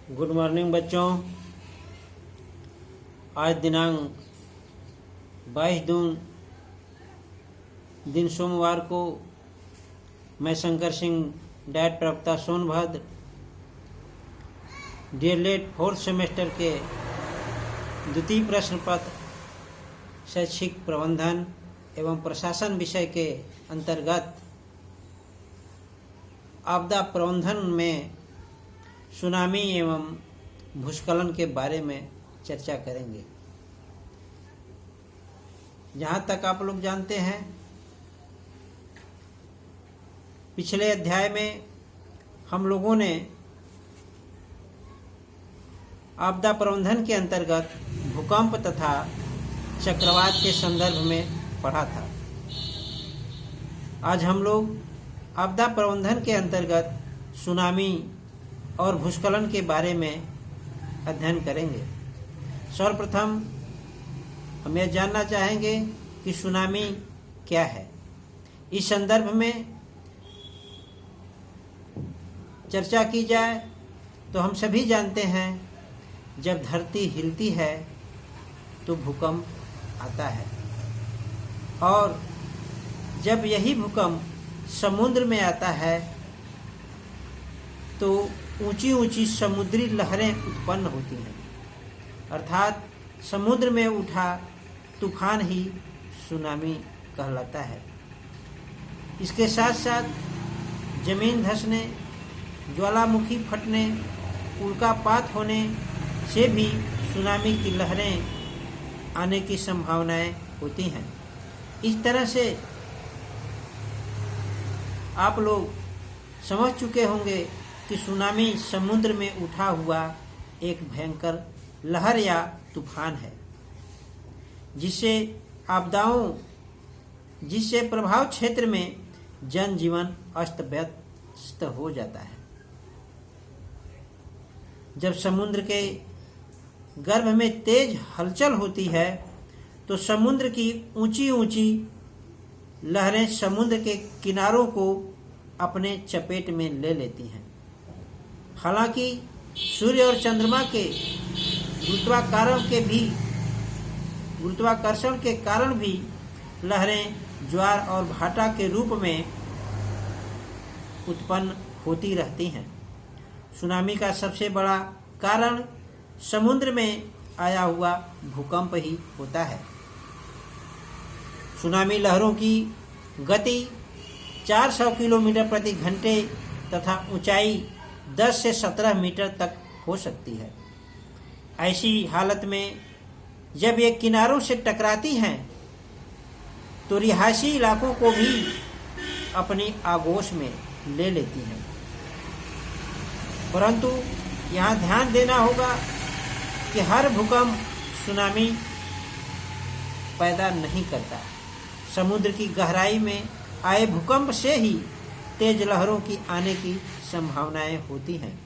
Good morning बच्चों। आज दिनांक 22 जून दिन सोमवार को मैं शंकर सिंह डाइट प्रवक्ता सोनभद्र डीएलएड 4th सेमेस्टर के द्वितीय प्रश्न पत्र शैक्षिक प्रबंधन एवं प्रशासन विषय के अंतर्गत आपदा प्रबंधन में सुनामी एवं भूस्खलन के बारे में चर्चा करेंगे। जहाँ तक आप लोग जानते हैं, पिछले अध्याय में हम लोगों ने आपदा प्रबंधन के अंतर्गत भूकंप तथा चक्रवात के संदर्भ में पढ़ा था। आज हम लोग आपदा प्रबंधन के अंतर्गत सुनामी और भूस्खलन के बारे में अध्ययन करेंगे। सर्वप्रथम हम यह जानना चाहेंगे कि सुनामी क्या है। इस संदर्भ में चर्चा की जाए तो हम सभी जानते हैं, जब धरती हिलती है तो भूकंप आता है, और जब यही भूकंप समुद्र में आता है तो ऊंची ऊंची समुद्री लहरें उत्पन्न होती हैं। अर्थात समुद्र में उठा तूफान ही सुनामी कहलाता है। इसके साथ साथ जमीन धंसने, ज्वालामुखी फटने, उल्कापात होने से भी सुनामी की लहरें आने की संभावनाएं होती हैं। इस तरह से आप लोग समझ चुके होंगे कि सुनामी समुद्र में उठा हुआ एक भयंकर लहर या तूफान है, जिससे प्रभाव क्षेत्र में जनजीवन अस्त व्यस्त हो जाता है। जब समुद्र के गर्भ में तेज हलचल होती है तो समुद्र की ऊंची ऊंची लहरें समुद्र के किनारों को अपने चपेट में ले लेती हैं। हालांकि सूर्य और चंद्रमा के गुरुत्वाकर्षण के कारण भी लहरें ज्वार और भाटा के रूप में उत्पन्न होती रहती हैं। सुनामी का सबसे बड़ा कारण समुद्र में आया हुआ भूकंप ही होता है। सुनामी लहरों की गति 400 किलोमीटर प्रति घंटे तथा ऊंचाई 10 से 17 मीटर तक हो सकती है। ऐसी हालत में जब ये किनारों से टकराती हैं तो रिहायशी इलाकों को भी अपनी आगोश में ले लेती हैं। परंतु यहाँ ध्यान देना होगा कि हर भूकंप सुनामी पैदा नहीं करता। समुद्र की गहराई में आए भूकंप से ही तेज लहरों की आने की संभावनाएं होती हैं।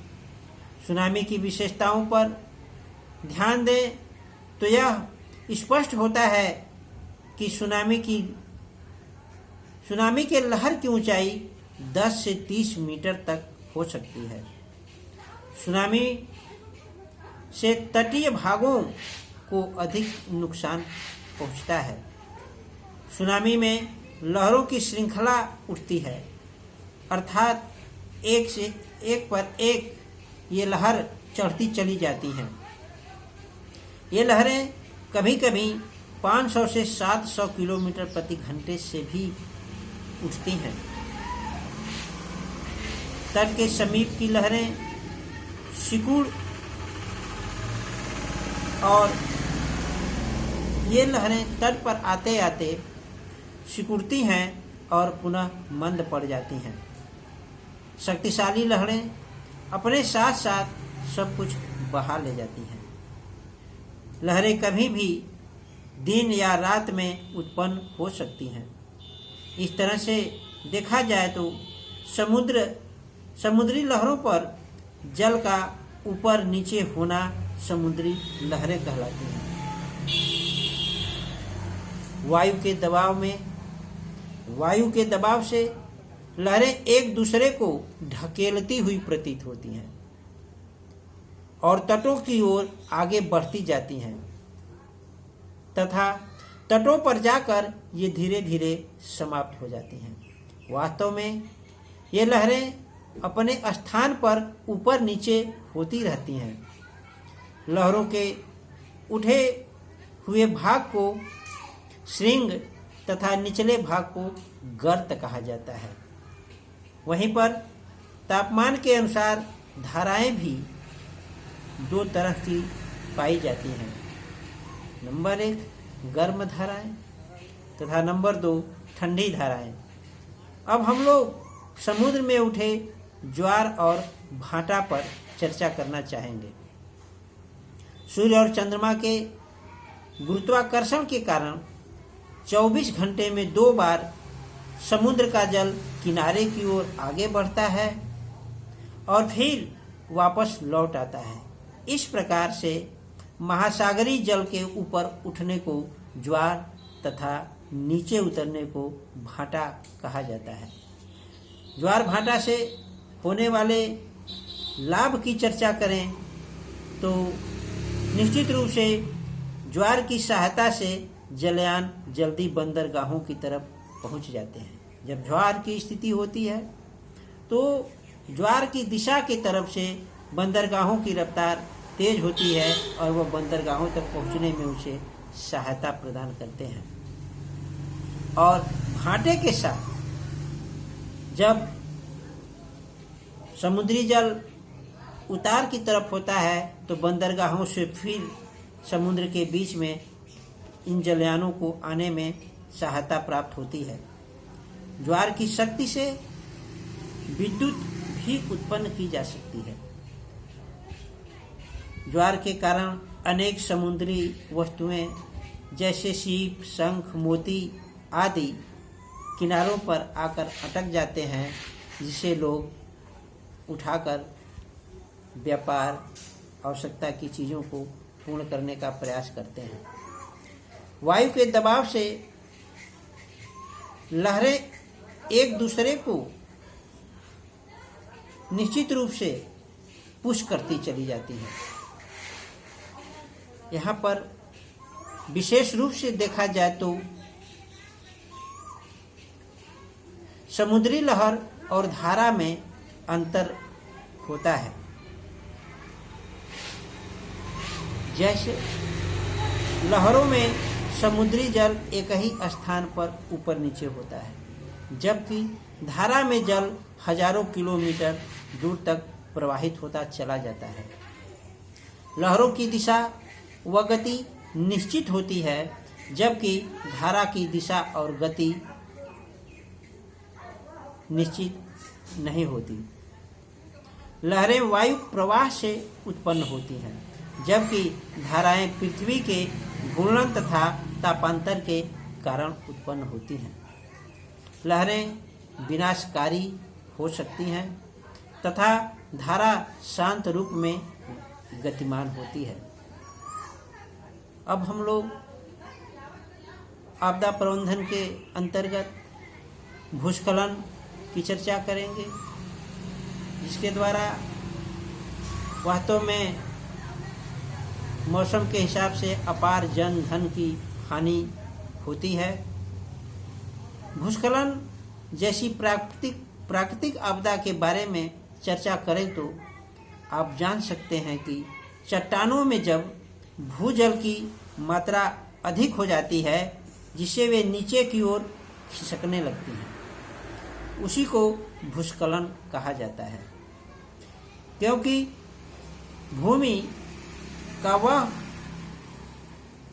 सुनामी की विशेषताओं पर ध्यान दें तो यह स्पष्ट होता है कि सुनामी के लहर की ऊंचाई 10 से 30 मीटर तक हो सकती है। सुनामी से तटीय भागों को अधिक नुकसान पहुंचता है। सुनामी में लहरों की श्रृंखला उठती है, अर्थात एक से एक पर एक ये लहर चढ़ती चली जाती हैं। ये लहरें कभी कभी 500 से 700 किलोमीटर प्रति घंटे से भी उठती हैं। तट के समीप की लहरें सिकुड़ और ये लहरें तट पर आते आते सिकुड़ती हैं और पुनः मंद पड़ जाती हैं। शक्तिशाली लहरें अपने साथ साथ सब कुछ बहा ले जाती हैं। लहरें कभी भी दिन या रात में उत्पन्न हो सकती हैं। इस तरह से देखा जाए तो समुद्री लहरों पर जल का ऊपर नीचे होना समुद्री लहरें कहलाती हैं। वायु के दबाव से लहरें एक दूसरे को ढकेलती हुई प्रतीत होती हैं और तटों की ओर आगे बढ़ती जाती हैं तथा तटों पर जाकर ये धीरे धीरे समाप्त हो जाती हैं। वास्तव में ये लहरें अपने स्थान पर ऊपर नीचे होती रहती हैं। लहरों के उठे हुए भाग को श्रृंग तथा निचले भाग को गर्त कहा जाता है। वहीं पर तापमान के अनुसार धाराएं भी दो तरह की पाई जाती हैं। नंबर 1 गर्म धाराएं तथा नंबर 2 ठंडी धाराएं। अब हम लोग समुद्र में उठे ज्वार और भाटा पर चर्चा करना चाहेंगे। सूर्य और चंद्रमा के गुरुत्वाकर्षण के कारण 24 घंटे में 2 बार समुद्र का जल किनारे की ओर आगे बढ़ता है और फिर वापस लौट आता है। इस प्रकार से महासागरीय जल के ऊपर उठने को ज्वार तथा नीचे उतरने को भाटा कहा जाता है। ज्वार भाटा से होने वाले लाभ की चर्चा करें तो निश्चित रूप से ज्वार की सहायता से जलयान जल्दी बंदरगाहों की तरफ पहुंच जाते हैं। जब ज्वार की स्थिति होती है तो ज्वार की दिशा की तरफ से बंदरगाहों की रफ्तार तेज होती है और वह बंदरगाहों तक पहुंचने में उसे सहायता प्रदान करते हैं। और भाटे के साथ जब समुद्री जल उतार की तरफ होता है तो बंदरगाहों से फिर समुद्र के बीच में इन जलयानों को आने में सहायता प्राप्त होती है। ज्वार की शक्ति से विद्युत भी उत्पन्न की जा सकती है। ज्वार के कारण अनेक समुद्री वस्तुएं जैसे सीप, शंख, मोती आदि किनारों पर आकर अटक जाते हैं, जिसे लोग उठाकर व्यापार आवश्यकता की चीज़ों को पूर्ण करने का प्रयास करते हैं। वायु के दबाव से लहरें एक दूसरे को निश्चित रूप से पुश करती चली जाती हैं। यहाँ पर विशेष रूप से देखा जाए तो समुद्री लहर और धारा में अंतर होता है। जैसे लहरों में समुद्री जल एक ही स्थान पर ऊपर नीचे होता है, जबकि धारा में जल हजारों किलोमीटर दूर तक प्रवाहित होता चला जाता है। लहरों की दिशा व गति निश्चित होती है, जबकि धारा की दिशा और गति निश्चित नहीं होती। लहरें वायु प्रवाह से उत्पन्न होती हैं, जबकि धाराएं पृथ्वी के घूर्णन तथा तापांतर के कारण उत्पन्न होती हैं। लहरें विनाशकारी हो सकती हैं तथा धारा शांत रूप में गतिमान होती है। अब हम लोग आपदा प्रबंधन के अंतर्गत भूस्खलन की चर्चा करेंगे, जिसके द्वारा वास्तव में मौसम के हिसाब से अपार जन धन की हानि होती है। भूस्खलन जैसी प्राकृतिक आपदा के बारे में चर्चा करें तो आप जान सकते हैं कि चट्टानों में जब भूजल की मात्रा अधिक हो जाती है, जिससे वे नीचे की ओर खिसकने लगती हैं, उसी को भूस्खलन कहा जाता है। क्योंकि भूमि का वह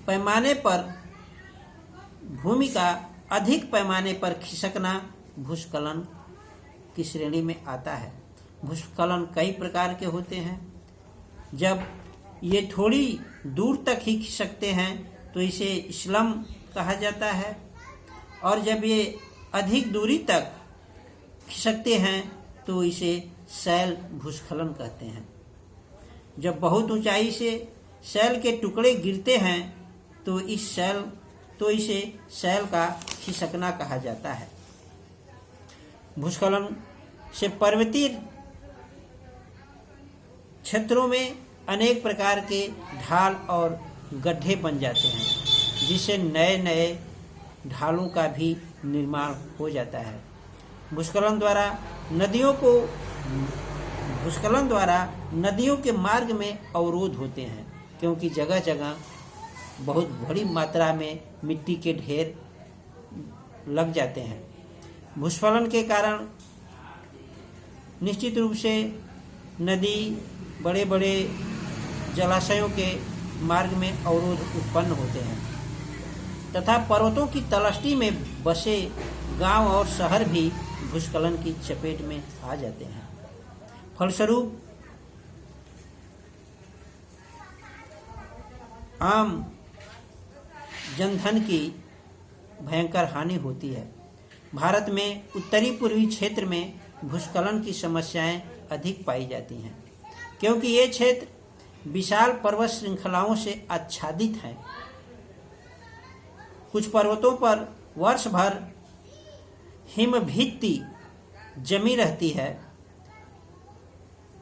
पैमाने पर भूमि का अधिक पैमाने पर खिसकना भूस्खलन की श्रेणी में आता है। भूस्खलन कई प्रकार के होते हैं। जब ये थोड़ी दूर तक ही खिसकते हैं तो इसे स्लम कहा जाता है, और जब ये अधिक दूरी तक खिसकते हैं तो इसे शैल भूस्खलन कहते हैं। जब बहुत ऊंचाई से शैल के टुकड़े गिरते हैं तो इसे शैल का खिसकना कहा जाता है। भूस्खलन से पर्वतीय क्षेत्रों में अनेक प्रकार के ढाल और गड्ढे बन जाते हैं, जिससे नए नए ढालों का भी निर्माण हो जाता है। भूस्खलन द्वारा नदियों के मार्ग में अवरोध होते हैं, क्योंकि जगह जगह बहुत बड़ी मात्रा में मिट्टी के ढेर लग जाते हैं। भूस्खलन के कारण निश्चित रूप से नदी, बड़े बड़े जलाशयों के मार्ग में अवरोध उत्पन्न होते हैं तथा पर्वतों की तलछटी में बसे गांव और शहर भी भूस्खलन की चपेट में आ जाते हैं। फलस्वरूप आम जनधन की भयंकर हानि होती है। भारत में उत्तरी पूर्वी क्षेत्र में भूस्खलन की समस्याएं अधिक पाई जाती हैं, क्योंकि ये क्षेत्र विशाल पर्वत श्रृंखलाओं से आच्छादित हैं। कुछ पर्वतों पर वर्ष भर हिमभित्ति जमी रहती है।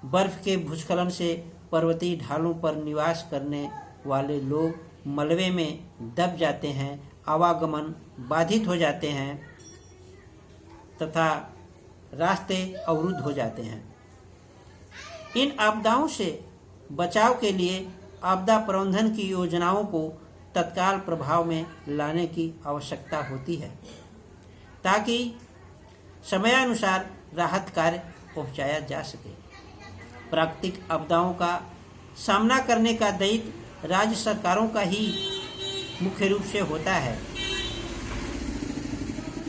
बर्फ के भूस्खलन से पर्वतीय ढालों पर निवास करने वाले लोग मलबे में दब जाते हैं, आवागमन बाधित हो जाते हैं तथा रास्ते अवरुद्ध हो जाते हैं। इन आपदाओं से बचाव के लिए आपदा प्रबंधन की योजनाओं को तत्काल प्रभाव में लाने की आवश्यकता होती है, ताकि समयानुसार राहत कार्य पहुंचाया जा सके। प्राकृतिक आपदाओं का सामना करने का दायित्व राज्य सरकारों का ही मुख्य रूप से होता है।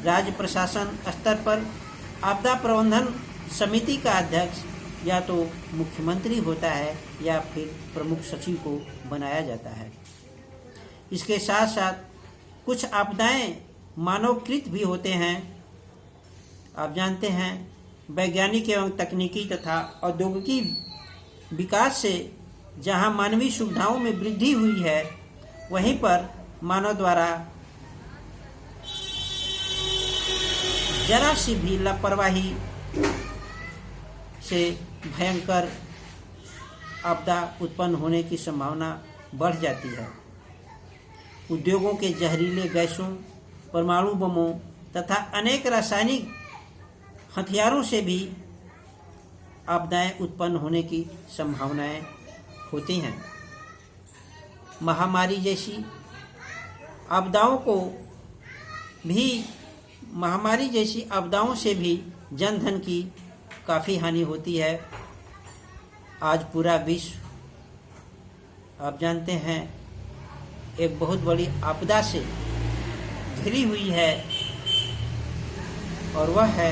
राज्य प्रशासन स्तर पर आपदा प्रबंधन समिति का अध्यक्ष या तो मुख्यमंत्री होता है या फिर प्रमुख सचिव को बनाया जाता है। इसके साथ साथ कुछ आपदाएं मानवकृत भी होते हैं। आप जानते हैं, वैज्ञानिक एवं तकनीकी तथा औद्योगिकी विकास से जहां मानवीय सुविधाओं में वृद्धि हुई है, वहीं पर मानव द्वारा जरा सी भी लापरवाही से भयंकर आपदा उत्पन्न होने की संभावना बढ़ जाती है। उद्योगों के जहरीले गैसों, परमाणु बमों तथा अनेक रासायनिक हथियारों से भी आपदाएं उत्पन्न होने की संभावनाएं होती हैं। महामारी जैसी आपदाओं से भी जनधन की काफ़ी हानि होती है। आज पूरा विश्व, आप जानते हैं, एक बहुत बड़ी आपदा से घिरी हुई है और वह है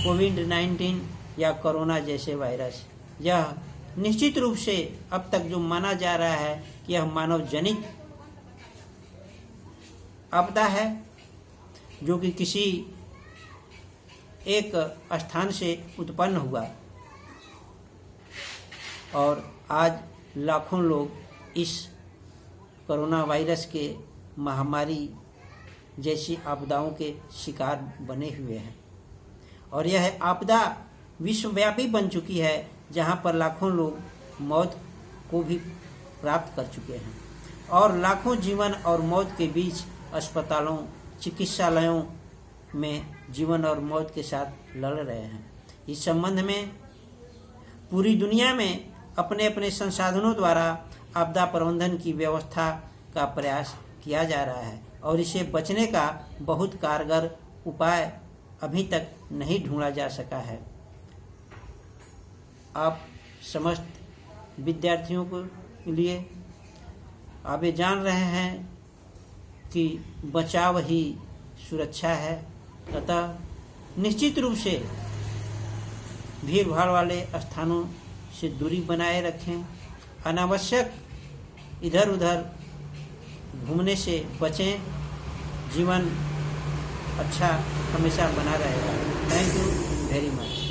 कोविड-19 या कोरोना जैसे वायरस। यह निश्चित रूप से अब तक जो माना जा रहा है कि यह मानव जनित आपदा है, जो कि किसी एक स्थान से उत्पन्न हुआ और आज लाखों लोग इस कोरोना वायरस के महामारी जैसी आपदाओं के शिकार बने हुए हैं। और यह आपदा विश्वव्यापी बन चुकी है, जहां पर लाखों लोग मौत को भी प्राप्त कर चुके हैं और लाखों जीवन और मौत के बीच अस्पतालों, चिकित्सालयों में जीवन और मौत के साथ लड़ रहे हैं। इस संबंध में पूरी दुनिया में अपने अपने संसाधनों द्वारा आपदा प्रबंधन की व्यवस्था का प्रयास किया जा रहा है और इसे बचने का बहुत कारगर उपाय अभी तक नहीं ढूंढा जा सका है। आप समस्त विद्यार्थियों के लिए आप ये जान रहे हैं कि बचाव ही सुरक्षा है, अतः निश्चित रूप से भीड़ भाड़ वाले स्थानों से दूरी बनाए रखें। अनावश्यक इधर उधर घूमने से बचें। जीवन अच्छा हमेशा बना रहेगा। Thank you very much.